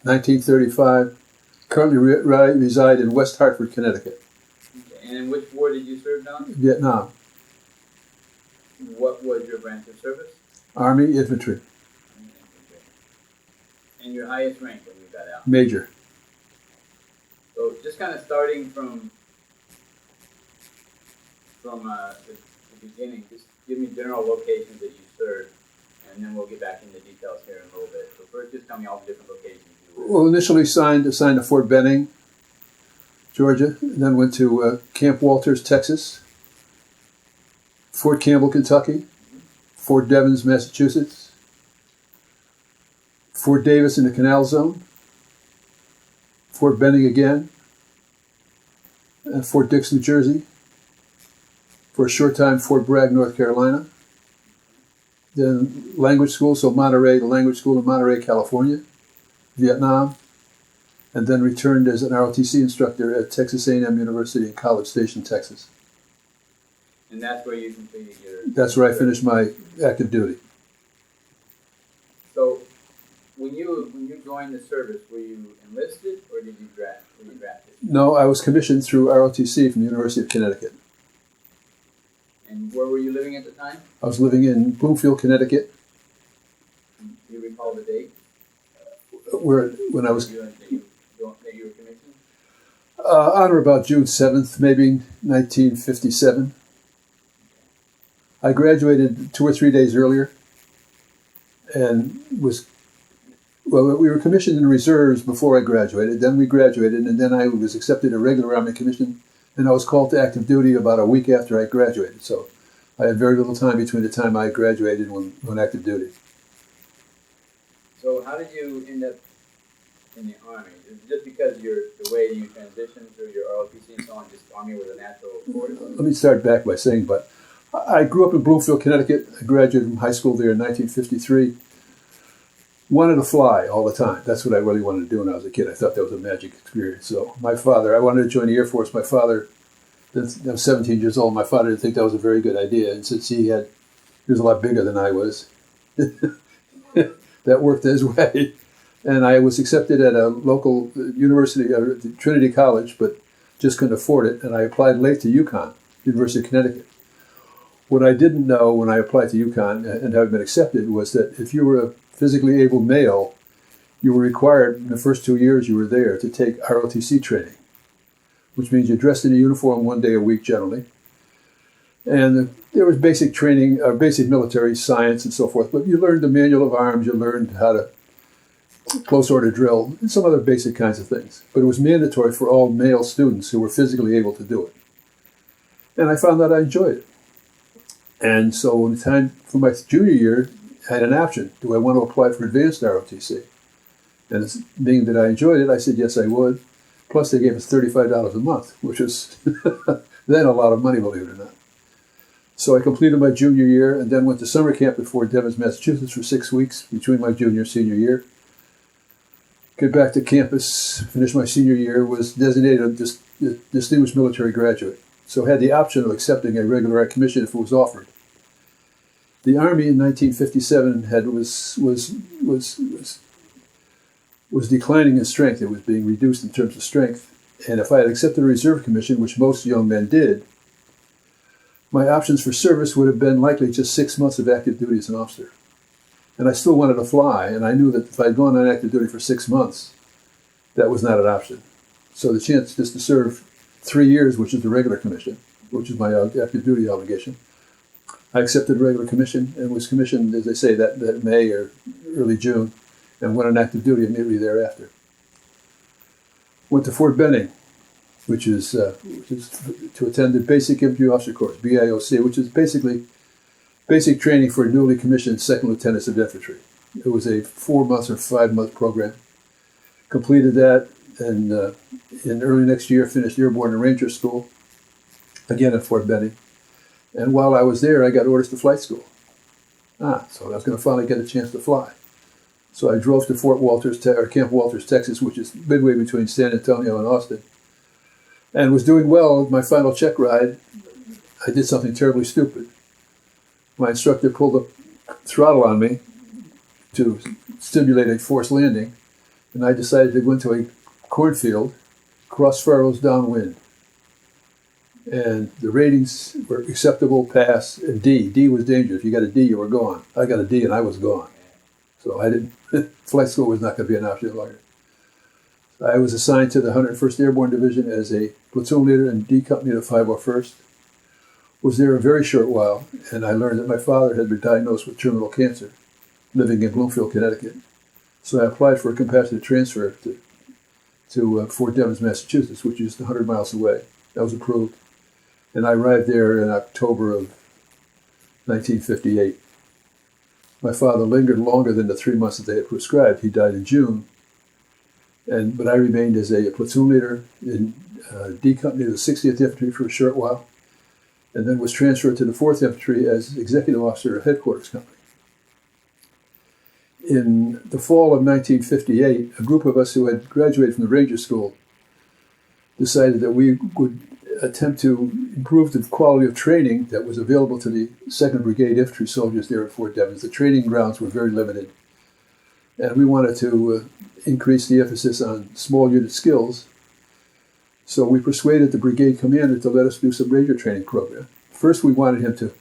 1935. Currently reside in West Hartford, Connecticut. Okay. And in which war did you serve down? Vietnam. What was your branch of service? Army Infantry. And your highest rank when you got out? Major. So just kind of starting from the beginning, just give me general locations that you served, and then we'll get back into details here in a little bit. So first, just tell me all the different locations you were. Well, initially assigned to Fort Benning, Georgia, and then went to Camp Walters, Texas, Fort Campbell, Kentucky, Fort Devens, Massachusetts, Fort Davis in the Canal Zone, Fort Benning again, and Fort Dix, New Jersey. For a short time, Fort Bragg, North Carolina. Then language school, so Monterey, the language school in Monterey, California, Vietnam, and then returned as an ROTC instructor at Texas A&M University in College Station, Texas. And that's where you completed your... That's where I finished my active duty. So when you joined the service, were you enlisted or were you drafted? No, I was commissioned through ROTC from the University of Connecticut. And where were you living at the time? I was living in Bloomfield, Connecticut. Do you recall the date? When I was... That you were commissioned? On or about June 7th, maybe 1957. I graduated 2 or 3 days earlier and we were commissioned in reserves before I graduated. Then we graduated, and then I was accepted a regular Army commission, and I was called to active duty about a week after I graduated. So I had very little time between the time I graduated and when active duty. So how did you end up in the Army? Is it just because the way you transitioned through your ROTC and so on, just Army was a natural course? Let me start back by saying, but I grew up in Bloomfield, Connecticut. I graduated from high school there in 1953. Wanted to fly all the time. That's what I really wanted to do when I was a kid. I thought that was a magic experience. So my father, I wanted to join the Air Force. My father, I was 17 years old. My father didn't think that was a very good idea. And since he was a lot bigger than I was, that worked his way. And I was accepted at a local university, Trinity College, but just couldn't afford it. And I applied late to UConn, University of Connecticut. What I didn't know when I applied to UConn and had been accepted was that if you were a physically able male, you were required in the first 2 years you were there to take ROTC training, which means you're dressed in a uniform 1 day a week generally. And there was basic training, basic military science and so forth, but you learned the manual of arms, you learned how to close order drill, and some other basic kinds of things. But it was mandatory for all male students who were physically able to do it. And I found that I enjoyed it. And so when the time for my junior year, I had an option. Do I want to apply for advanced ROTC? And being that I enjoyed it, I said yes, I would. Plus, they gave us $35 a month, which was then a lot of money, believe it or not. So I completed my junior year and then went to summer camp at Fort Devens, Massachusetts for 6 weeks between my junior and senior year. Get back to campus, finished my senior year, was designated a distinguished military graduate. So had the option of accepting a regular commission if it was offered. The Army in 1957 was declining in strength. It was being reduced in terms of strength. And if I had accepted a reserve commission, which most young men did, my options for service would have been likely just 6 months of active duty as an officer. And I still wanted to fly, and I knew that if I'd gone on active duty for 6 months, that was not an option. So the chance just to serve 3 years, which is the regular commission, which is my active duty obligation, I accepted a regular commission and was commissioned, as they say, that May or early June, and went on active duty immediately thereafter. Went to Fort Benning, which is to attend the Basic Infantry Officer Course, BIOC, which is basically basic training for newly commissioned second lieutenants of infantry. It was a 4-month or 5-month program. Completed that, and in early next year finished Airborne and Ranger School, again at Fort Benning. And while I was there, I got orders to flight school. So I was going to finally get a chance to fly. So I drove to Camp Walters, Texas, which is midway between San Antonio and Austin, and was doing well. My final check ride, I did something terribly stupid. My instructor pulled the throttle on me to stimulate a forced landing, and I decided to go into a cornfield, cross furrows downwind. And the ratings were acceptable, pass, and D. D was danger. If you got a D, you were gone. I got a D, and I was gone. So I didn't. Flight school was not going to be an option longer. I was assigned to the 101st Airborne Division as a platoon leader in D Company of 501st. Was there a very short while, and I learned that my father had been diagnosed with terminal cancer, living in Bloomfield, Connecticut. So I applied for a compassionate transfer to Fort Devens, Massachusetts, which is 100 miles away. That was approved. And I arrived there in October of 1958. My father lingered longer than the 3 months that they had prescribed. He died in June. But I remained as a platoon leader in D Company of the 60th Infantry for a short while, and then was transferred to the 4th Infantry as executive officer of Headquarters Company. In the fall of 1958, a group of us who had graduated from the Ranger School decided that we would attempt to improve the quality of training that was available to the 2nd Brigade Infantry soldiers there at Fort Devens. The training grounds were very limited, and we wanted to increase the emphasis on small unit skills. So we persuaded the brigade commander to let us do some Ranger training program. First, we wanted him to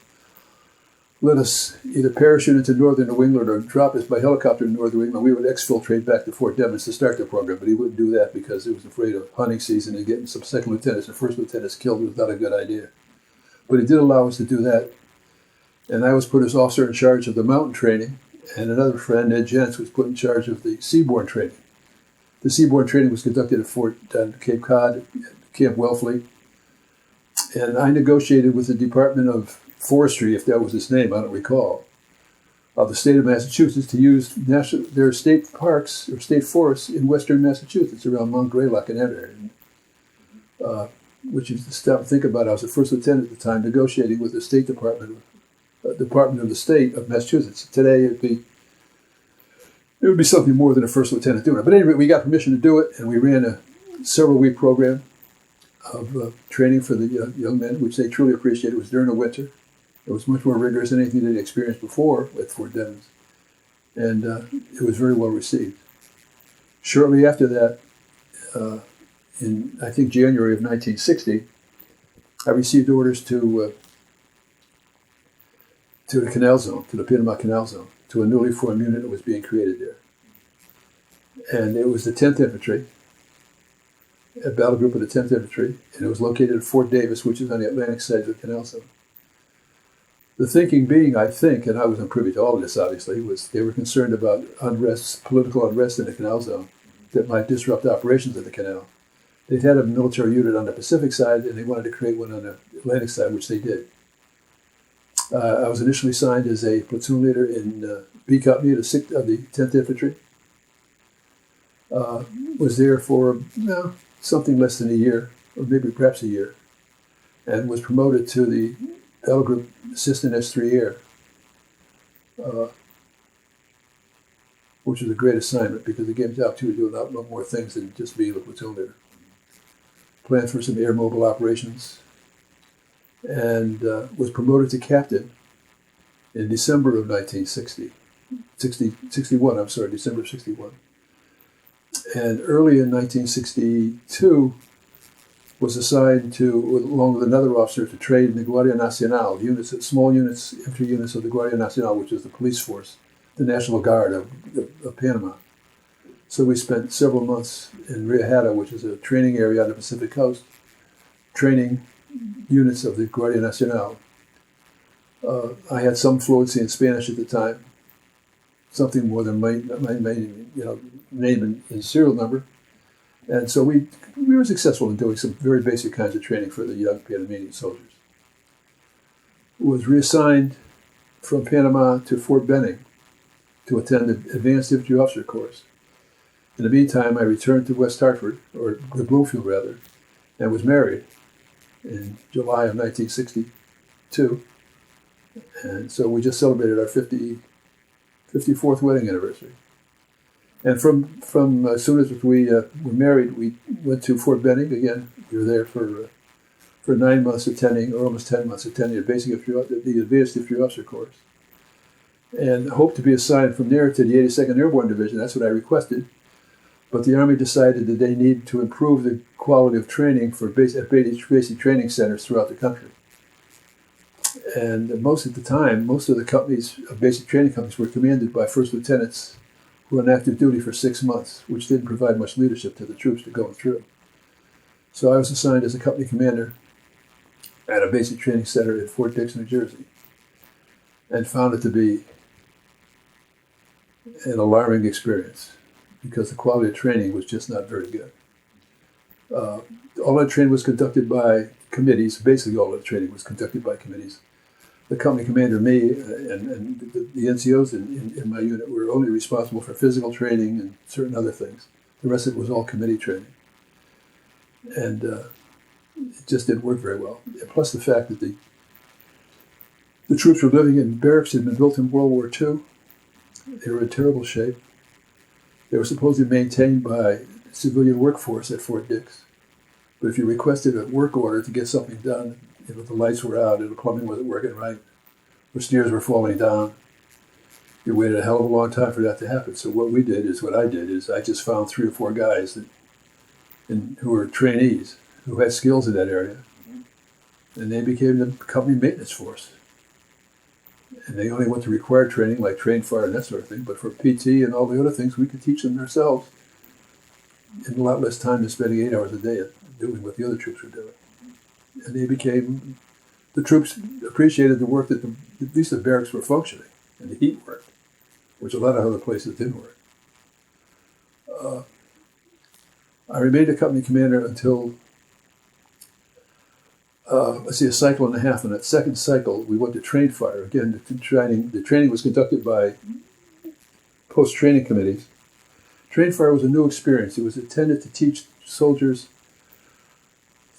let us either parachute into northern New England or drop us by helicopter in northern New England. We would exfiltrate back to Fort Devens to start the program, but he wouldn't do that because he was afraid of hunting season and getting some second lieutenants and first lieutenants killed was not a good idea. But he did allow us to do that. And I was put as officer in charge of the mountain training, and another friend, Ed Jentz, was put in charge of the seaborne training. The seaborne training was conducted at Fort Cape Cod, Camp Wellfleet, and I negotiated with the Department of Forestry, if that was its name, I don't recall, of the state of Massachusetts to use their state parks or state forests in western Massachusetts around Mount Greylock and that area. Which is to stop and think about it. I was the first lieutenant at the time negotiating with the State Department of the State of Massachusetts. Today it would be something more than a first lieutenant doing it. But anyway, we got permission to do it, and we ran a several-week program of training for the young men, which they truly appreciated. It was during the winter. It was much more rigorous than anything they'd experienced before at Fort Devens, and it was very well received. Shortly after that, in I think January of 1960, I received orders to the Canal Zone, to the Panama Canal Zone, to a newly formed unit that was being created there. And it was the 10th Infantry, a battle group of the 10th Infantry, and it was located at Fort Davis, which is on the Atlantic side of the Canal Zone. The thinking being, I think, and I wasn't privy to all of this, obviously, was they were concerned about unrest, political unrest in the Canal Zone that might disrupt operations of the canal. They'd had a military unit on the Pacific side, and they wanted to create one on the Atlantic side, which they did. I was initially assigned as a platoon leader in B Company of the 10th Infantry. Was there for something less than a year, or maybe perhaps a year, and was promoted to the Battle Group Assistant S3 Air, which was a great assignment because it gave me the opportunity to do a lot more things than just being a platoon leader. Planned for some air mobile operations, and was promoted to captain in December of 1960. December of 61. And early in 1962, was assigned to, along with another officer, to train in the Guardia Nacional, small units, infantry units of the Guardia Nacional, which is the police force, the National Guard of Panama. So we spent several months in Rio Hato, which is a training area on the Pacific coast, training units of the Guardia Nacional. I had some fluency in Spanish at the time, something more than my name and serial number. And so we were successful in doing some very basic kinds of training for the young Panamanian soldiers. Was reassigned from Panama to Fort Benning to attend the Advanced Infantry Officer course. In the meantime, I returned to West Hartford, or the Bloomfield rather, and was married in July of 1962. And so we just celebrated our 54th wedding anniversary. And from as soon as we were married, we went to Fort Benning again. We were there for 9 months attending, or almost 10 months attending the the Advanced Infantry Officer course, and hoped to be assigned from there to the 82nd Airborne Division. That's what I requested. But the Army decided that they need to improve the quality of training for basic training centers throughout the country. And most of the time, most of the companies, basic training companies, were commanded by first lieutenants who were on active duty for 6 months, which didn't provide much leadership to the troops to go through. So I was assigned as a company commander at a basic training center at Fort Dix, New Jersey, and found it to be an alarming experience because the quality of training was just not very good. All that training was conducted by committees. Basically, all that training was conducted by committees. The company commander, me, and the NCOs in my unit were only responsible for physical training and certain other things. The rest of it was all committee training. And it just didn't work very well. Plus the fact that the troops were living in barracks that had been built in World War II. They were in terrible shape. They were supposedly maintained by civilian workforce at Fort Dix. But if you requested a work order to get something done, the lights were out and the plumbing wasn't working right, the stairs were falling down, you waited a hell of a long time for that to happen. So what I did is I just found 3 or 4 guys who were trainees who had skills in that area, and they became the company maintenance force. And they only went to required training, like train fire and that sort of thing. But for PT and all the other things, we could teach them ourselves in a lot less time than spending 8 hours a day doing what the other troops were doing. And the troops appreciated the work that at least the barracks were functioning, and the heat worked, which a lot of other places didn't work. I remained a company commander until a cycle and a half. In that second cycle, we went to train fire. Again, the training was conducted by post-training committees. Train fire was a new experience. It was intended to teach soldiers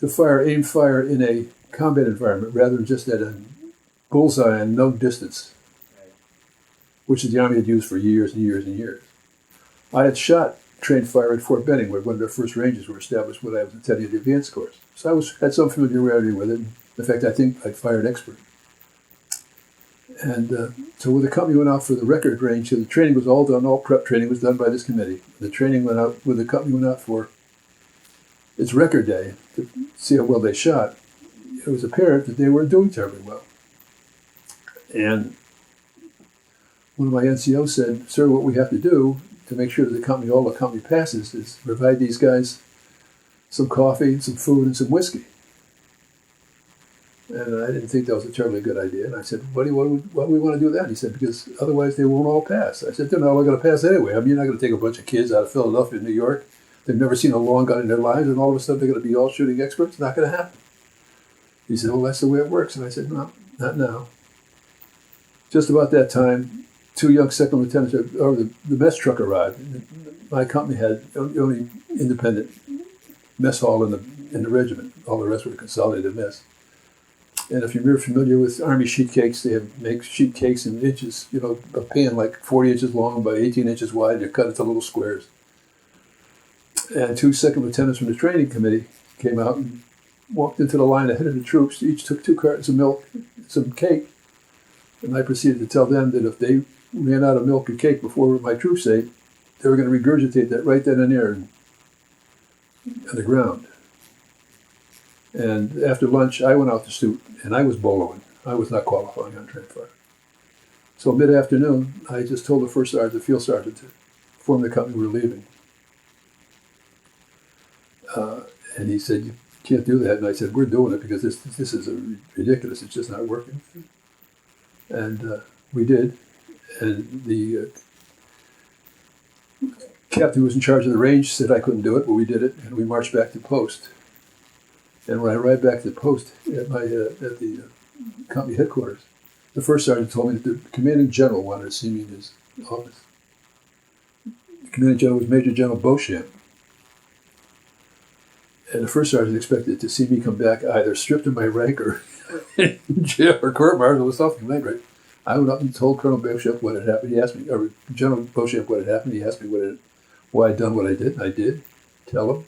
to aim fire in a combat environment rather than just at a bullseye and no distance, which the Army had used for years and years and years. I had shot train fire at Fort Benning, where one of their first ranges were established when I was attending the advanced course. So I had some familiarity with it. In fact, I think I fired expert. And so when the company went out for the record range, so the training was all done, all prep training was done by this committee. The training went out, when the company went out for its record day to see how well they shot, it was apparent that they weren't doing terribly well. And one of my NCOs said, "Sir, what we have to do to make sure that all the company passes is provide these guys some coffee, some food, and some whiskey." And I didn't think that was a terribly good idea. And I said, why do we want to do that? He said, because otherwise they won't all pass. I said, they're not all going to pass anyway. I mean, you're not going to take a bunch of kids out of Philadelphia, New York. They've never seen a long gun in their lives, and all of a sudden they're going to be all shooting experts. It's not going to happen. He said, well, that's the way it works. And I said, no, not now. Just about that time, 2 young second lieutenants, or the mess truck arrived. My company had the only independent mess hall in the regiment. All the rest were consolidated mess. And if you're familiar with Army sheet cakes, they make sheet cakes in inches, a pan like 40 inches long by 18 inches wide. They're cut into little squares. And 2 second lieutenants from the training committee came out and walked into the line ahead of the troops. Each took 2 cartons of milk, some cake. And I proceeded to tell them that if they ran out of milk or cake before my troops ate, they were going to regurgitate that right then and there on the ground. And after lunch, I went out to shoot, and I was boloing. I was not qualifying on train fire. So mid-afternoon, I just told the first sergeant, the field sergeant, to inform the company we were leaving. And he said, "You can't do that." And I said, "We're doing it because this is ridiculous. It's just not working." And we did. And the captain who was in charge of the range said I couldn't do it, but we did it, and we marched back to post. And when I arrived back to the post at the company headquarters, the first sergeant told me that the commanding general wanted to see me in his office. The commanding general was Major General Beauchamp. And the first sergeant expected to see me come back either stripped of my rank or in jail or court-martial or something like that. I went up and told Colonel Beauchamp what had happened. He asked me, or General Beauchamp what had happened. He asked me why I'd done what I did. And I did tell him.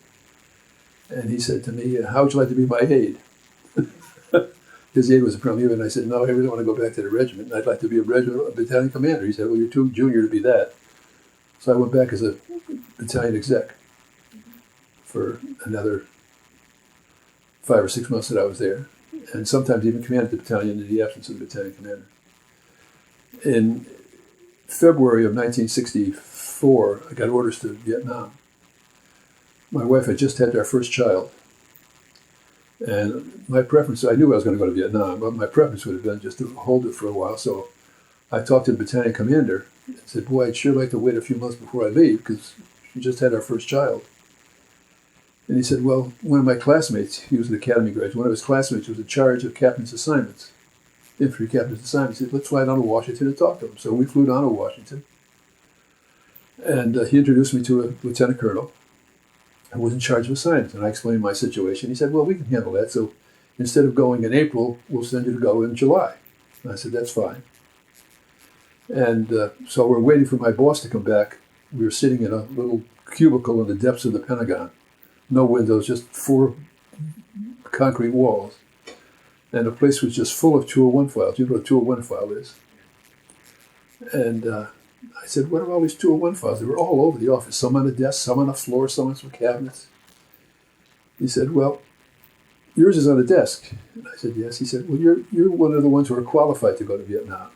And he said to me, "How would you like to be my aide?" His aide was apparently him, and I said, "No, I really want to go back to the regiment. I'd like to be a battalion commander." He said, "Well, you're too junior to be that." So I went back as a battalion exec for another 5 or 6 months that I was there, and sometimes even commanded the battalion in the absence of the battalion commander. In February of 1964, I got orders to Vietnam. My wife had just had our first child, and my preference, I knew I was going to go to Vietnam, but my preference would have been just to hold it for a while. So I talked to the battalion commander and said, boy, I'd sure like to wait a few months before I leave because she just had our first child. And he said, well, one of my classmates, he was an academy graduate, one of his classmates was in charge of captain's assignments, infantry captain's assignments. He said, let's fly down to Washington and talk to him. So we flew down to Washington, and he introduced me to a lieutenant colonel who was in charge of assignments. And I explained my situation. He said, well, we can handle that. So instead of going in April, we'll send you to go in July. And I said, that's fine. And so we're waiting for my boss to come back. We were sitting in a little cubicle in the depths of the Pentagon. No windows, just 4 concrete walls. And the place was just full of 201 files. You know what a 201 file is? And I said, what are all these 201 files? They were all over the office, some on the desk, some on the floor, some on some cabinets. He said, well, yours is on the desk. And I said, yes. He said, well, you're one of the ones who are qualified to go to Vietnam.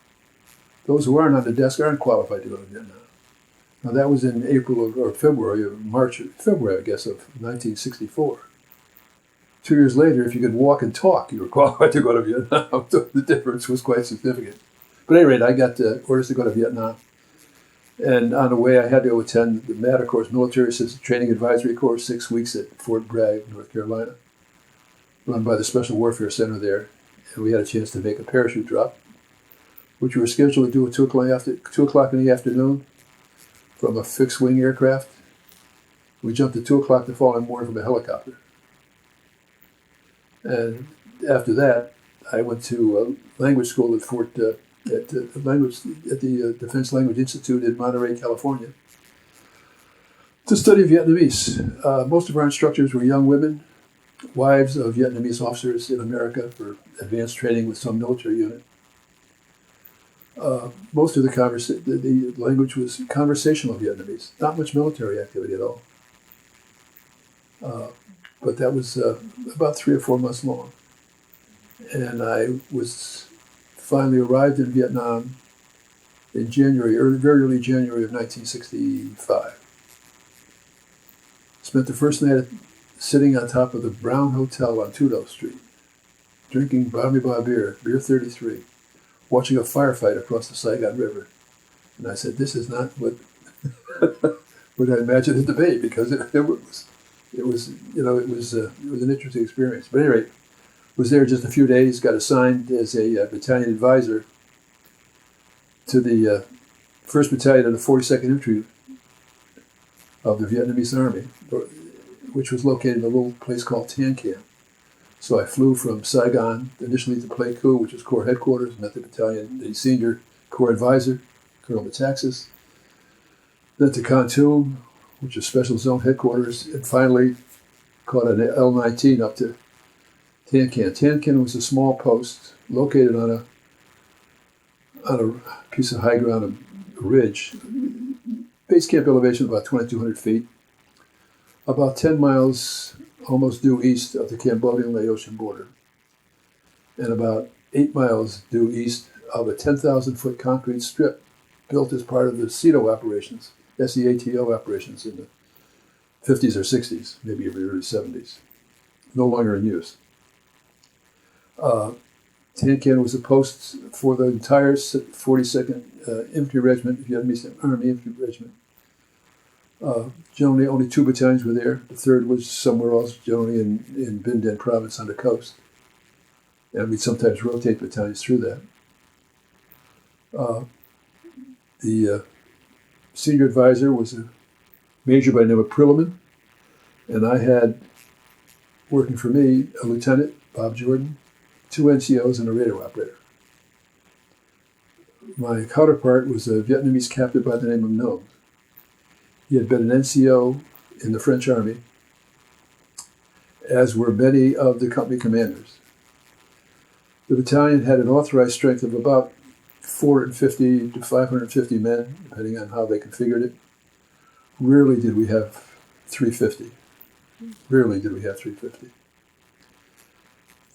Those who aren't on the desk aren't qualified to go to Vietnam. Now, that was in February, I guess, of 1964. 2 years later, if you could walk and talk, you were qualified to go to Vietnam. So the difference was quite significant. But at any rate, I got orders to go to Vietnam. And on the way, I had to attend the MATA course, Military Assistant Training Advisory Course, 6 weeks at Fort Bragg, North Carolina, run by the Special Warfare Center there. And we had a chance to make a parachute drop, which we were scheduled to do at 2 o'clock in the afternoon from a fixed-wing aircraft. We jumped at 2 o'clock the following morning from a helicopter. And after that, I went to language school at the Defense Language Institute in Monterey, California, to study Vietnamese. Most of our instructors were young women, wives of Vietnamese officers in America for advanced training with some military unit. Most of the language was conversational Vietnamese, not much military activity at all. But that was about 3 or 4 months long. And I was finally arrived in Vietnam in very early January of 1965. Spent the first night sitting on top of the Brown Hotel on Tudor Street, drinking Barmy Bar beer 33, watching a firefight across the Saigon River. And I said, this is not what I imagined it to be, because it was an interesting experience. But anyway, was there just a few days, got assigned as a battalion advisor to the 1st Battalion of the 42nd Infantry of the Vietnamese Army, which was located in a little place called Tan Cam. So I flew from Saigon initially to Pleiku, which is Corps headquarters, met the senior Corps advisor, Colonel Metaxas, then to Kontum, which is Special Zone headquarters, and finally caught an L-19 up to Tan Can. Tan Can was a small post located on a piece of high ground, a ridge, base camp elevation about 2,200 feet, about 10 miles almost due east of the Cambodian-Laotian border, and about 8 miles due east of a 10,000-foot concrete strip built as part of the SEATO operations, SEATO operations in the 50s or 60s, maybe even the early 70s, no longer in use. Tan Can was a post for the entire 42nd Infantry Regiment, Vietnamese Army Infantry Regiment. Generally, only 2 battalions were there. The 3rd was somewhere else, generally in Binh Dinh province on the coast. And we'd sometimes rotate battalions through that. The senior advisor was a major by the name of Prilliman, and I had, working for me, a lieutenant, Bob Jordan, 2 NCOs, and a radar operator. My counterpart was a Vietnamese captain by the name of Nông. He had been an NCO in the French Army, as were many of the company commanders. The battalion had an authorized strength of about 450 to 550 men, depending on how they configured it. rarely did we have 350. Rarely did we have 350.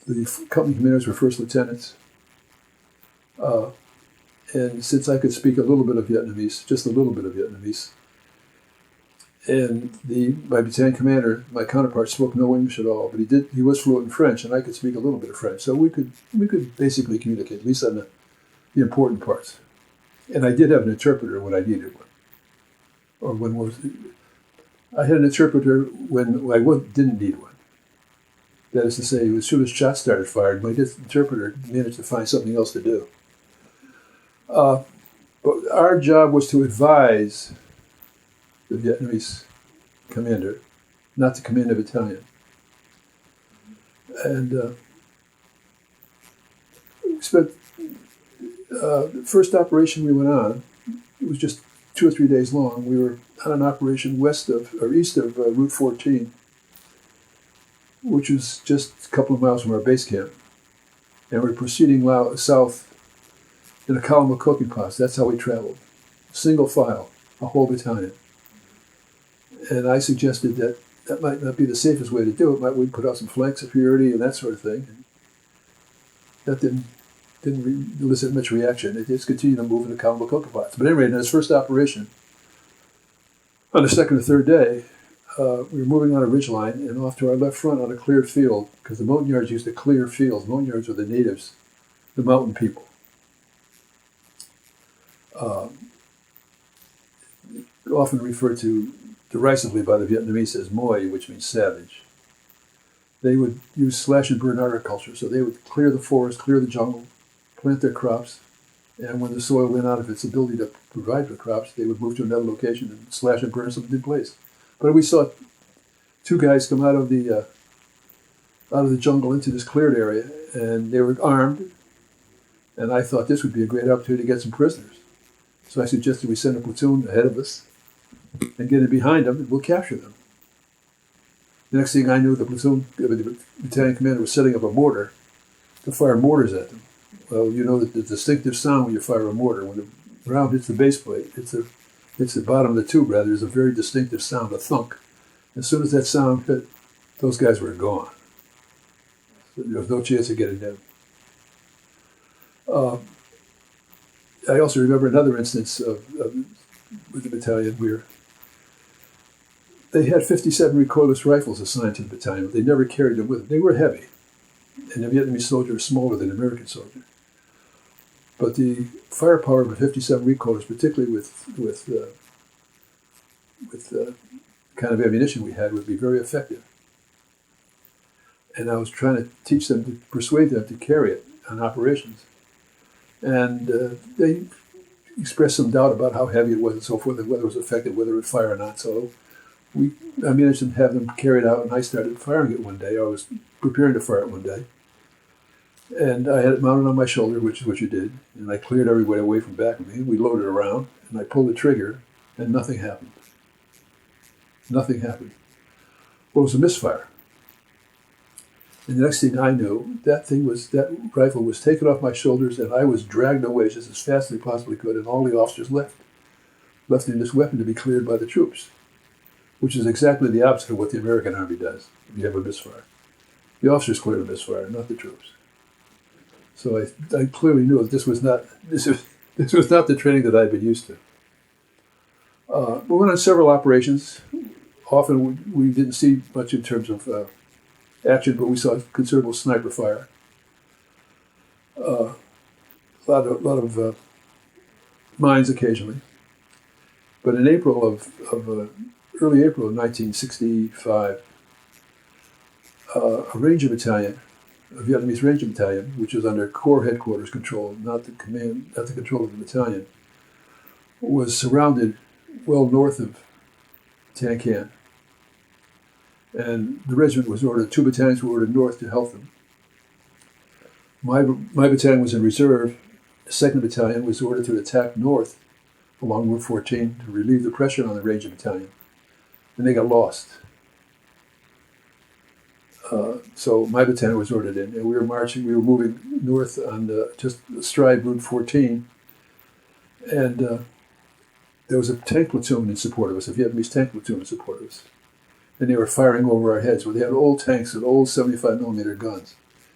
The company commanders were first lieutenants. And since I could speak a little bit of Vietnamese, just a little bit of Vietnamese, and my battalion commander, my counterpart, spoke no English at all, but he was fluent in French, and I could speak a little bit of French, so we could basically communicate, at least on the important parts. And I did have an interpreter when I needed one, or I had an interpreter when I didn't need one. That is to say, as soon as shots started firing, my interpreter managed to find something else to do. But our job was to advise the Vietnamese commander not to command a battalion. And we spent the first operation we went on, it was just 2 or 3 days long. We were on an operation east of Route 14, which was just a couple of miles from our base camp. And we were proceeding south in a column of cooking pots. That's how we traveled. Single file, a whole battalion. And I suggested that might not be the safest way to do it. We'd put out some flank security and that sort of thing. And that didn't elicit much reaction. It just continued to move in the column of cooking pots. But anyway, in this first operation, on the second or third day, we were moving on a ridgeline and off to our left front on a cleared field, because the Montagnards used to clear fields. Montagnards were the natives, the mountain people. Often referred to derisively by the Vietnamese as Moi, which means savage. They would use slash and burn agriculture, so they would clear the forest, clear the jungle, plant their crops, and when the soil went out of its ability to provide for crops, they would move to another location and slash and burn something in place. But we saw 2 guys come out of the jungle into this cleared area, and they were armed, and I thought this would be a great opportunity to get some prisoners. So I suggested we send a platoon ahead of us and get in behind them, and we'll capture them. The next thing I knew, the battalion commander was setting up a mortar to fire mortars at them. Well, you know that the distinctive sound when you fire a mortar, when the round hits the base plate, hits the bottom of the tube, rather, there's a very distinctive sound, a thunk. As soon as that sound hit, those guys were gone. So there was no chance of getting them. I also remember another instance with the battalion where they had 57 recoilless rifles assigned to the battalion, but they never carried them with them. They were heavy, and the Vietnamese soldier was smaller than the American soldier. But the firepower of a 57 recoilless, particularly with the kind of ammunition we had, would be very effective. And I was trying to teach them, to persuade them to carry it on operations. And they expressed some doubt about how heavy it was and so forth, and whether it was effective, whether it would fire or not. So I managed to have them carry it out, and I started firing it one day. I was preparing to fire it one day. And I had it mounted on my shoulder, which is what you did, and I cleared everybody away from back of me. We loaded around, and I pulled the trigger, and nothing happened. Nothing happened. Well, it was a misfire. And the next thing I knew, that rifle was taken off my shoulders, and I was dragged away just as fast as I possibly could, and all the officers left in this weapon to be cleared by the troops, which is exactly the opposite of what the American Army does if you have a misfire. The officers clear the misfire, not the troops. So I clearly knew that this was not the training that I'd been used to. We went on several operations. Often we didn't see much in terms of action, but we saw considerable sniper fire. A lot of mines occasionally. But in early April of 1965, a Ranger battalion, a Vietnamese Ranger battalion, which was under Corps headquarters control, not the control of the battalion, was surrounded well north of Tan Can. And the regiment was ordered, 2 battalions were ordered north to help them. My battalion was in reserve. The 2nd Battalion was ordered to attack north along Route 14 to relieve the pressure on the Ranger Battalion. And they got lost. So my battalion was ordered in, and we were moving north on just astride Route 14. And there was a tank platoon in support of us, a Vietnamese tank platoon in support of us. And they were firing over our heads. Well, they had old tanks with old 75mm guns.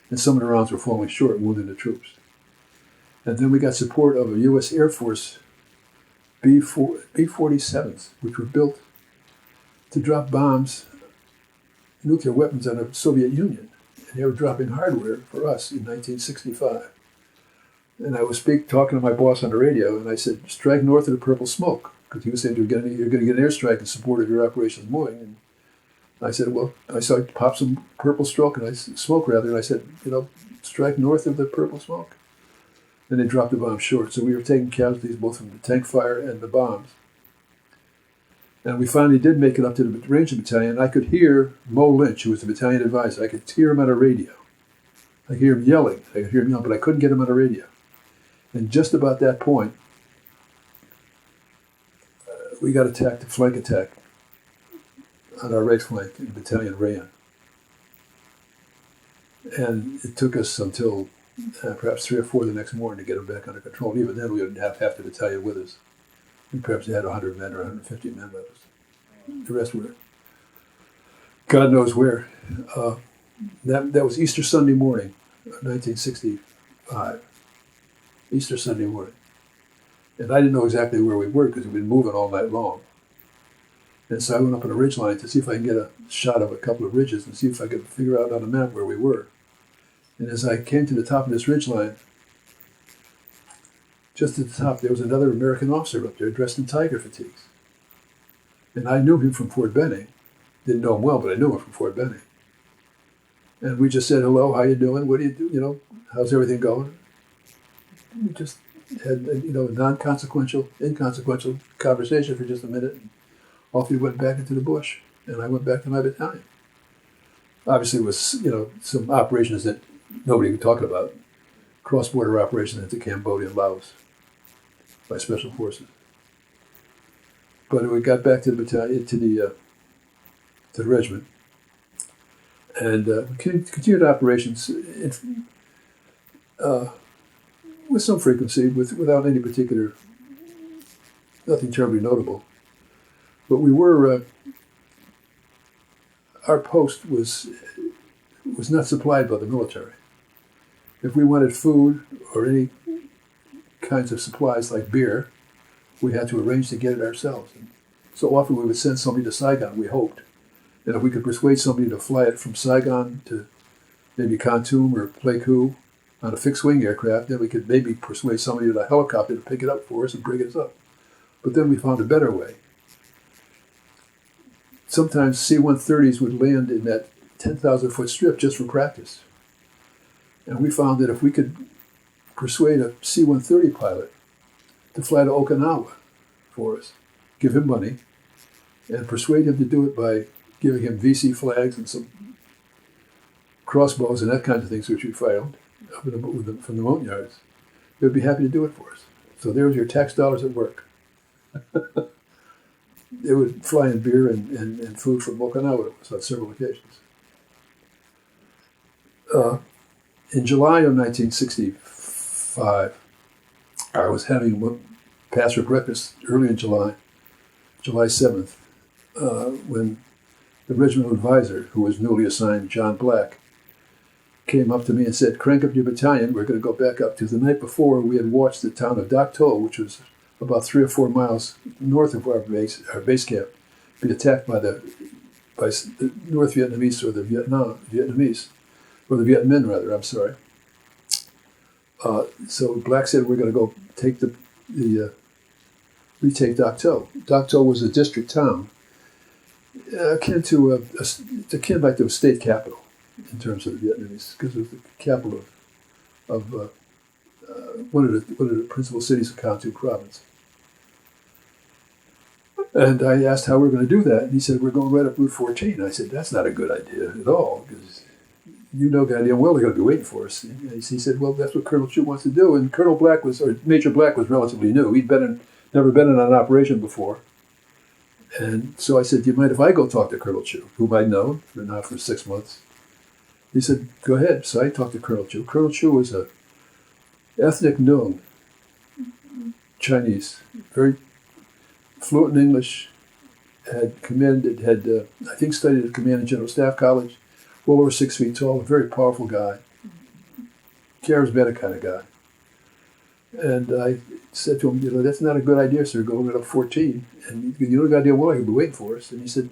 And some of the rounds were falling short, wounding the troops. And then we got support of a U.S. Air Force B-47s, which were built to drop bombs, nuclear weapons on the Soviet Union. And they were dropping hardware for us in 1965. And I was talking to my boss on the radio, and I said, strike north of the purple smoke, because he was saying you're going to get an airstrike in support of your operations moving. And I said, well, I saw it pop some purple smoke, and I said, strike north of the purple smoke. And they dropped the bomb short. So we were taking casualties both from the tank fire and the bombs. And we finally did make it up to the Ranger Battalion. I could hear Mo Lynch, who was the battalion advisor. I could hear him on the radio. I could hear him yelling, but I couldn't get him on the radio. And just about that point, we got attacked, a flank attack on our right flank, and the battalion ran. And it took us until perhaps 3 or 4 the next morning to get them back under control. Even then, we didn't have half the battalion with us. We perhaps had 100 men or 150 men with us. The rest were God knows where. That was Easter Sunday morning, 1965. Easter Sunday morning. And I didn't know exactly where we were because we'd been moving all night long. And so I went up on a ridge line to see if I can get a shot of a couple of ridges and see if I could figure out on the map where we were. And as I came to the top of this ridge line, just at the top, there was another American officer up there dressed in tiger fatigues. And I knew him from Fort Benning. Didn't know him well, but I knew him from Fort Benning. And we just said, hello, how you doing? What do you do? How's everything going? We just had, a inconsequential conversation for just a minute. And off we went back into the bush. And I went back to my battalion. Obviously, it was, some operations that nobody could talk about. Cross-border operations into Cambodia and Laos by special forces. But we got back to the battalion, to the regiment, and continued operations with some frequency, without any particular, nothing terribly notable. But we were, our post was not supplied by the military. If we wanted food or any kinds of supplies like beer, we had to arrange to get it ourselves. And so often we would send somebody to Saigon, we hoped. And if we could persuade somebody to fly it from Saigon to maybe Khartoum or Pleiku on a fixed-wing aircraft, then we could maybe persuade somebody with a helicopter to pick it up for us and bring us up. But then we found a better way. Sometimes C-130s would land in that 10,000-foot strip just for practice. And we found that if we could persuade a C-130 pilot to fly to Okinawa for us, give him money, and persuade him to do it by giving him VC flags and some crossbows and that kind of things which we found from the mountain yards, they would be happy to do it for us. So there was your tax dollars at work. They would fly in beer and food from Okinawa on several occasions. In July of 1965, I was having pastor breakfast early in July 7th, when the regimental advisor, who was newly assigned, John Black, came up to me and said, crank up your battalion, we're going to go back up. To the night before, we had watched the town of Dak To, which was about 3 or 4 miles north of our base camp, be attacked by the North Vietnamese or the Vietnamese, or the Viet Minh rather, I'm sorry. So Black said we're going to go take retake Dak To. Dak To was a district town, akin like to a state capital in terms of the Vietnamese, because it was the capital of one of the principal cities of Khartoum province. And I asked how we're going to do that, and he said, we're going right up Route 14. I said, that's not a good idea at all, because you know goddamn well they're going to be waiting for us. And he said, well, that's what Colonel Chu wants to do. And Major Black was relatively new. He'd never been in an operation before. And so I said, do you mind if I go talk to Colonel Chu, whom I'd known for 6 months? He said, go ahead. So I talked to Colonel Chu. Colonel Chu was a ethnic Nung, Chinese, very fluent in English, had commanded, I think studied at Command and General Staff College, well over 6 feet tall, a very powerful guy, charismatic kind of guy. And I said to him, that's not a good idea, sir, going up 14. And you don't got to what he'll be waiting for us. And he said,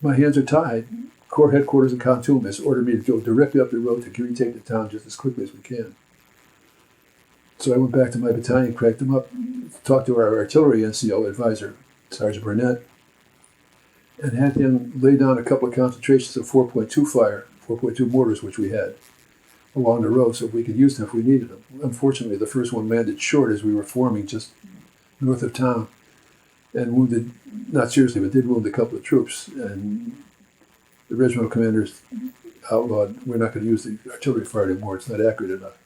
my hands are tied. Corps headquarters in Khartoum has ordered me to go directly up the road to retake the town just as quickly as we can. So I went back to my battalion, cracked them up, talked to our artillery NCO advisor, Sergeant Burnett, and had him lay down a couple of concentrations of 4.2 fire, 4.2 mortars, which we had, along the road so we could use them if we needed them. Unfortunately, the first one landed short as we were forming just north of town and wounded, not seriously, but did wound a couple of troops. And the regimental commanders outlawed, we're not going to use the artillery fire anymore, it's not accurate enough.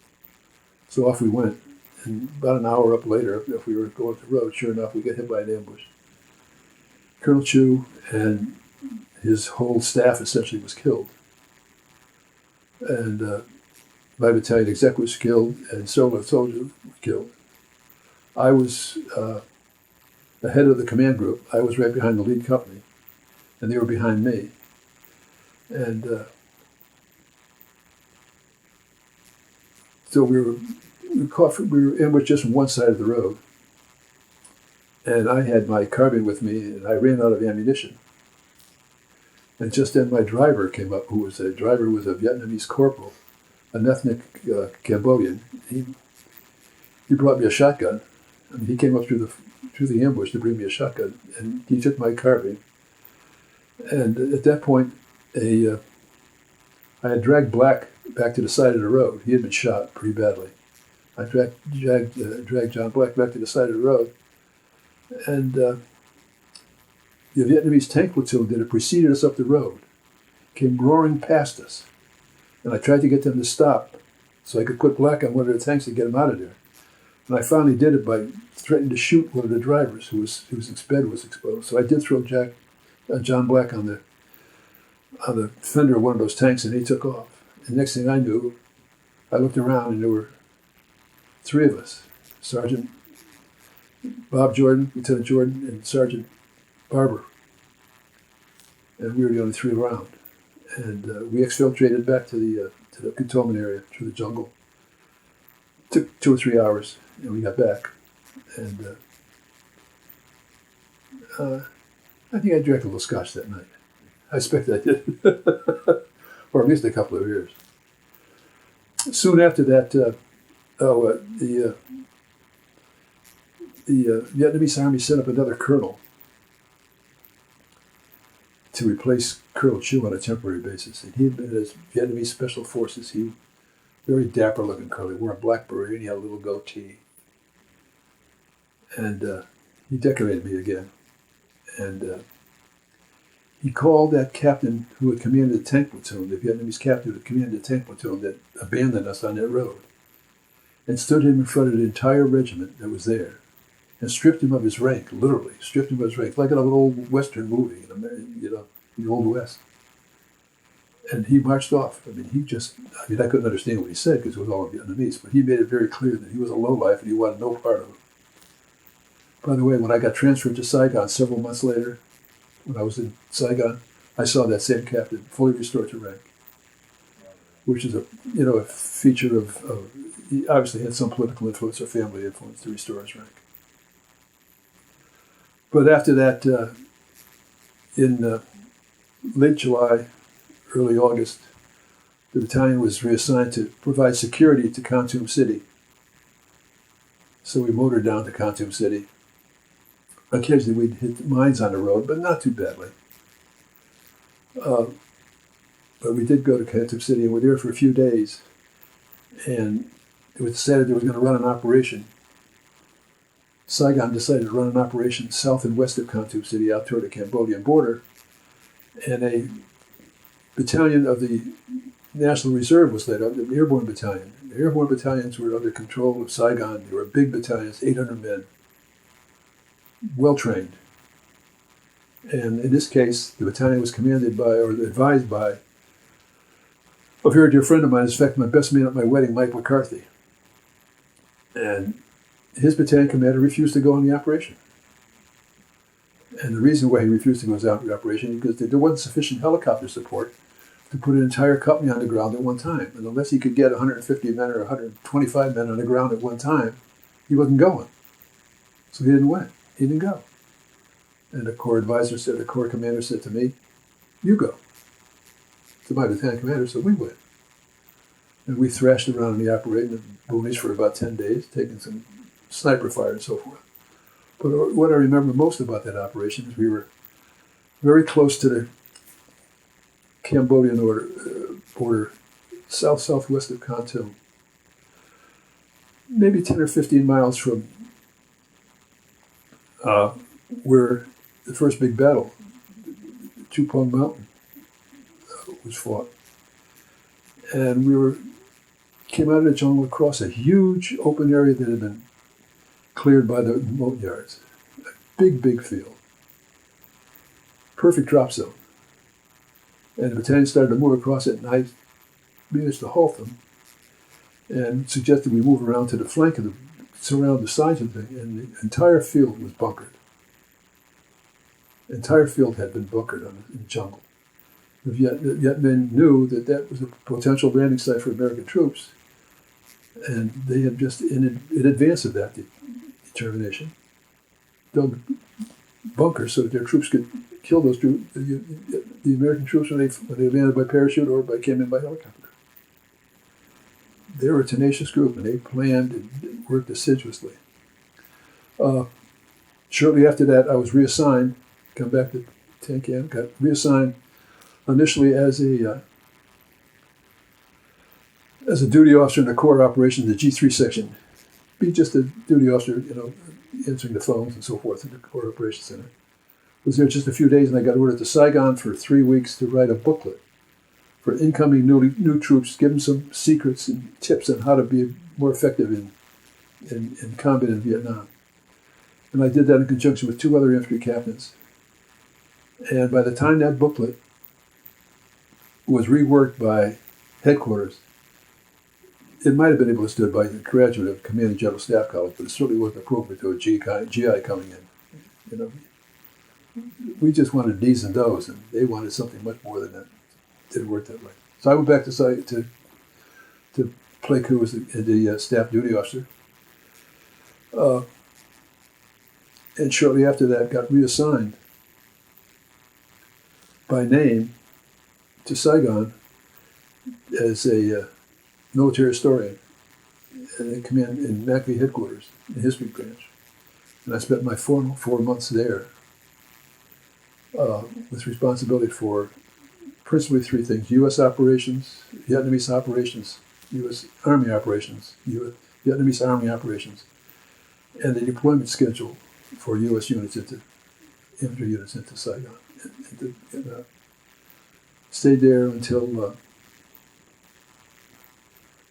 So off we went. And about an hour up later, if we were going up the road, sure enough, we got hit by an ambush. Colonel Chu and his whole staff essentially was killed. And my battalion exec was killed, and several soldiers were killed. I was the head of the command group. I was right behind the lead company, and they were behind me. And so we were ambushed just from one side of the road. And I had my carbine with me, and I ran out of ammunition. And just then my driver came up, who was a Vietnamese corporal, an ethnic Cambodian. He brought me a shotgun. I mean, he came up through the ambush to bring me a shotgun, and he took my carbine. And at that point, I had dragged Black back to the side of the road. He had been shot pretty badly. I dragged John Black back to the side of the road, and the Vietnamese tank platoon that had preceded us up the road came roaring past us. And I tried to get them to stop so I could put Black on one of the tanks and get him out of there. And I finally did it by threatening to shoot one of the drivers whose bed was exposed. So I did throw John Black on the fender of one of those tanks, and he took off. And next thing I knew, I looked around and there were three of us: Sergeant Bob Jordan, Lieutenant Jordan, and Sergeant Barber. And we were the only three around. And we exfiltrated back to the cantonment area through the jungle. It took 2 or 3 hours, and we got back. And I think I drank a little scotch that night. I expect I did. Or at least a couple of years. Soon after that, the Vietnamese Army set up another colonel to replace Colonel Chu on a temporary basis. And he had been in his Vietnamese Special Forces. He very dapper-looking colonel. He wore a black beret and he had a little goatee. And he decorated me again. And he called that captain who had commanded the tank platoon, the Vietnamese captain who had commanded the tank platoon that abandoned us on that road, and stood him in front of the entire regiment that was there, and stripped him of his rank, literally stripped him of his rank, like in an old Western movie, the Old West. And he marched off. I I couldn't understand what he said because it was all in Vietnamese, but he made it very clear that he was a lowlife and he wanted no part of it. By the way, when I got transferred to Saigon several months later, when I was in Saigon, I saw that same captain fully restored to rank, which is a feature of he obviously had some political influence or family influence to restore his rank. But after that, in late July, early August, the battalion was reassigned to provide security to Khartoum City. So we motored down to Khartoum City. Occasionally we'd hit mines on the road, but not too badly. But we did go to Khartoum City and were there for a few days. And it was decided they were going to run an operation. Saigon decided to run an operation south and west of Khartoum City out toward the Cambodian border. And a battalion of the National Reserve was led up, the airborne battalion. The airborne battalions were under control of Saigon. They were big battalions, 800 men, well-trained. And in this case, the battalion was commanded by, or advised by, a very dear friend of mine, in fact, my best man at my wedding, Mike McCarthy. And his battalion commander refused to go on the operation. And the reason why he refused to go out to the operation is because there wasn't sufficient helicopter support to put an entire company on the ground at one time. And unless he could get 150 men or 125 men on the ground at one time, he wasn't going. So he didn't win. He didn't go. And the Corps commander said to me, "You go." To my lieutenant commander, so we went. And we thrashed around in the operating boonies for about 10 days, taking some sniper fire and so forth. But what I remember most about that operation is we were very close to the Cambodian border, southwest of Kontum, maybe 10 or 15 miles from where the first big battle, Chupong Mountain, was fought. And we came out of the jungle across a huge open area that had been cleared by the moat yards. A big, big field. Perfect drop zone. And the battalion started to move across it, and I managed to halt them and suggested we move around to the flank of surround the sides of the thing, and the entire field was bunkered. The entire field had been bunkered in the jungle. The Vietmen knew that that was a potential landing site for American troops, and they had just, in advance of that determination, dug bunkers so that their troops could kill those troops, the American troops when they landed by parachute or came in by helicopter. They were a tenacious group, and they planned and worked assiduously. Shortly after that, I was reassigned, come back to Tan Camp, got reassigned initially as a duty officer in the Corps Operations, the G3 section. Be just a duty officer, answering the phones and so forth in the Corps Operations Center. Was there just a few days, and I got ordered to Saigon for 3 weeks to write a booklet for incoming new troops, give them some secrets and tips on how to be more effective in combat in Vietnam. And I did that in conjunction with 2 other infantry captains. And by the time that booklet was reworked by headquarters, it might have been illustrated by a graduate of Command and General Staff College, but it certainly wasn't appropriate to a GI coming in. We just wanted D's and Do's, and they wanted something much more than that. It didn't work that way. So I went back to play crew as the staff duty officer. And shortly after that, got reassigned by name to Saigon as a military historian and command in MACV headquarters, in the history branch. And I spent my 4 months there with responsibility for principally 3 things: U.S. operations, Vietnamese operations, U.S. Army operations, Vietnamese Army operations, and the deployment schedule for U.S. infantry units into Saigon. And stayed there until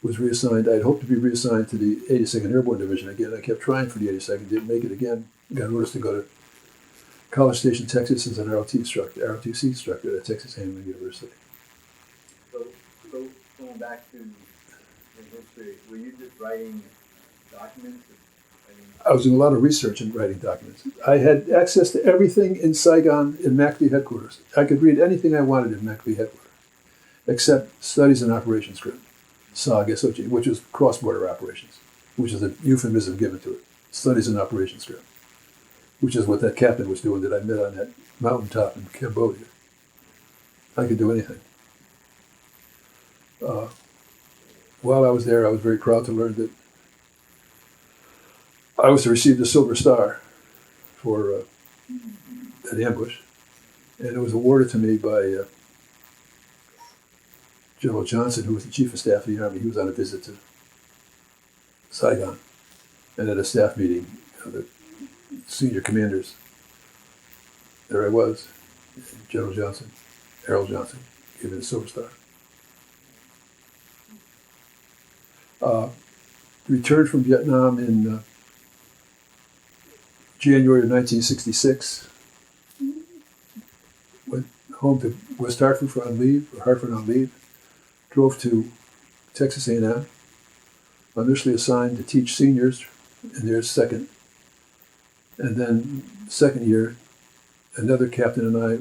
was reassigned. I'd hoped to be reassigned to the 82nd Airborne Division again. I kept trying for the 82nd, didn't make it again. Got orders to go to College Station, Texas as an ROTC instructor at Texas A&M University. So going back to the history, were you just writing documents? I was doing a lot of research and writing documents. I had access to everything in Saigon in MACV headquarters. I could read anything I wanted in MACV headquarters, except Studies in Operations Group, SOG, SOG, which is cross-border operations, which is a euphemism given to it. Studies in Operations Group, which is what that captain was doing that I met on that mountaintop in Cambodia. I could do anything. While I was there, I was very proud to learn that I was to receive the Silver Star for an ambush, and it was awarded to me by General Johnson, who was the Chief of Staff of the Army. He was on a visit to Saigon, and at a staff meeting, the senior commanders, there I was, General Johnson, Errol Johnson, gave me the Silver Star. Returned from Vietnam in January of 1966. Went home to West Hartford on leave. Drove to Texas A&M. Initially assigned to teach seniors in their second. And then second year, another captain and I,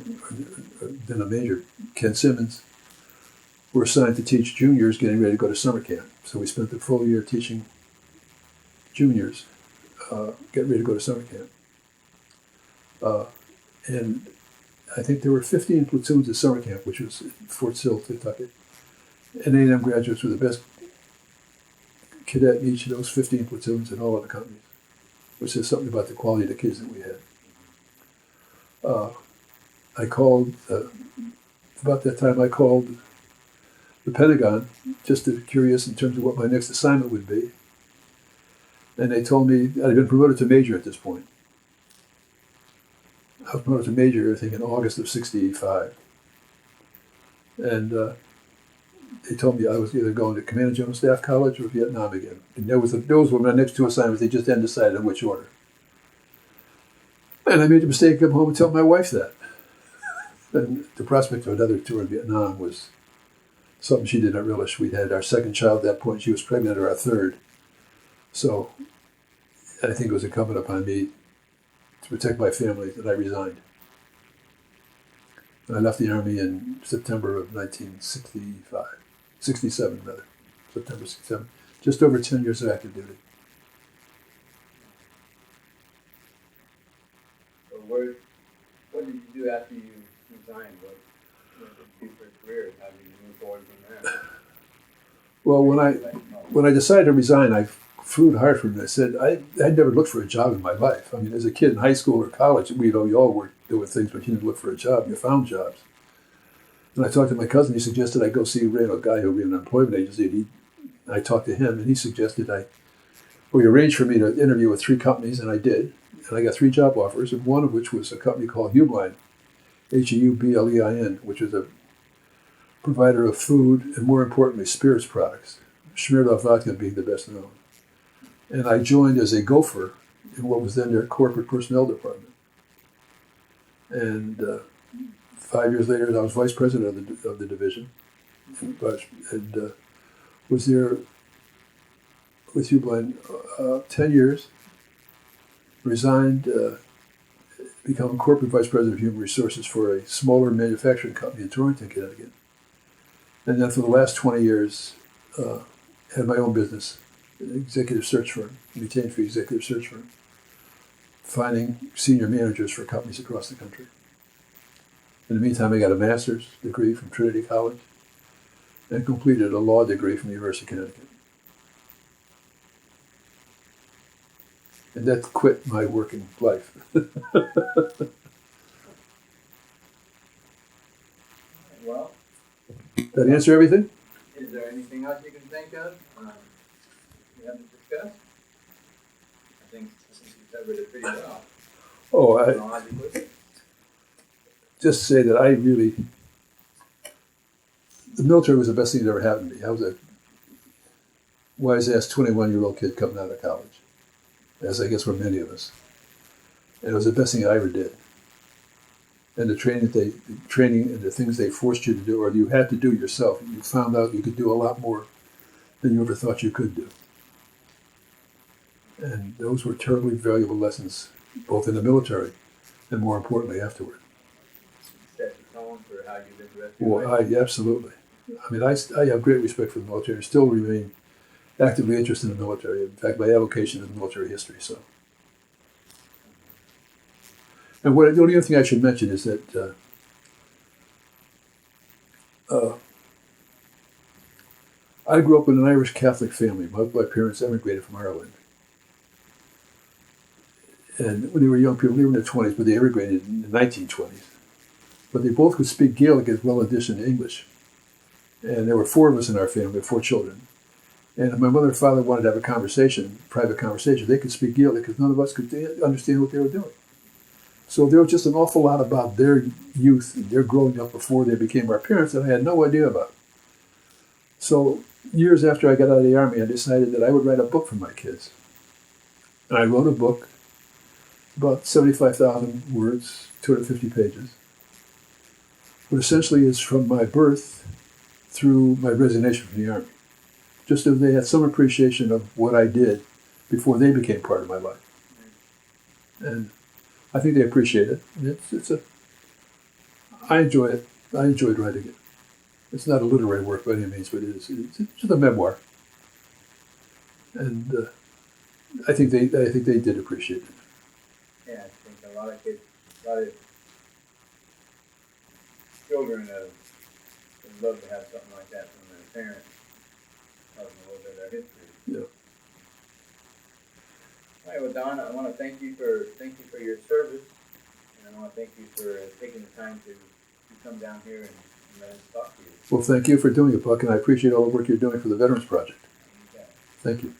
then a major, Ken Simmons, were assigned to teach juniors getting ready to go to summer camp. So we spent the full year teaching juniors getting ready to go to summer camp. And I think there were 15 platoons at summer camp, which was in Fort Sill, Kentucky. And A&M graduates were the best cadet in each of those 15 platoons in all of the companies, which says something about the quality of the kids that we had. I called, about that time I called the Pentagon, just to be curious in terms of what my next assignment would be. And they told me I'd been promoted to major at this point. I was promoted to major, I think, in August of '65. And they told me I was either going to Command and General Staff College or Vietnam again. And those were my next two assignments. They just hadn't decided on which order. And I made the mistake of coming home and telling my wife that. And the prospect of another tour in Vietnam was something she did not relish. We'd had our second child at that point. She was pregnant or our third. So I think it was incumbent upon me to protect my family that I resigned. And I left the Army in September of 1965. 67, rather. September 67. Just over 10 years of active duty. So what did you do after you resigned? What did you do for a career? How did you move forward from there? Well, when I decided to resign, I flew to Hartford and I said, I'd never looked for a job in my life. I mean, as a kid in high school or college, we all were doing things, but you didn't look for a job. You found jobs. And I talked to my cousin. He suggested I go see a guy who ran an employment agency. And I talked to him, and he suggested he arranged for me to interview with 3 companies, and I did. And I got 3 job offers, and one of which was a company called Heublein, Heublein, which was a provider of food and, more importantly, spirits products, Smirnoff vodka being the best known. And I joined as a gopher in what was then their corporate personnel department. And 5 years later, I was vice president of the division, and was there with Heublein 10 years. Resigned, become corporate vice president of human resources for a smaller manufacturing company in Torrington, Connecticut. And then for the last 20 years, had my own business, an executive search firm, retained fee executive search firm, finding senior managers for companies across the country. In the meantime, I got a master's degree from Trinity College and completed a law degree from the University of Connecticut. And that quit my working life. Well, that answer everything? Is there anything else you can think of you haven't discussed? I think you covered it pretty well. Oh, just say that the military was the best thing that ever happened to me. I was a wise-ass 21-year-old kid coming out of college, as I guess were many of us. And it was the best thing I ever did. And the training and the things they forced you to do, or you had to do yourself, you found out you could do a lot more than you ever thought you could do. And those were terribly valuable lessons, both in the military and, more importantly, afterward. Set the tone for how you live the rest of your life? Well, absolutely. I mean, I have great respect for the military. I still remain actively interested in the military. In fact, my avocation is military history. So, and the only other thing I should mention is that I grew up in an Irish Catholic family. Both my parents emigrated from Ireland, and when they were young people, they were in their 20s, but they immigrated in the 1920s. But they both could speak Gaelic as well as English. And there were 4 of us in our family, 4 children. And if my mother and father wanted to have a conversation, private conversation, they could speak Gaelic because none of us could understand what they were doing. So there was just an awful lot about their youth and their growing up before they became our parents that I had no idea about. So years after I got out of the Army, I decided that I would write a book for my kids. And I wrote a book, about 75,000 words, 250 pages. But essentially it's from my birth through my resignation from the Army. Just so they had some appreciation of what I did before they became part of my life. And I think they appreciate it. And I enjoy it. I enjoyed writing it. It's not a literary work by any means, but it's just a memoir. And I think they did appreciate it. Yeah, I think a lot of kids, a lot of children would love to have something like that from their parents, telling them a little bit of their history. Yeah. All right, well, Don, I want to thank you for your service, and I want to thank you for taking the time to come down here and talk to you. Well, thank you for doing it, Buck, and I appreciate all the work you're doing for the Veterans Project. Okay. Thank you.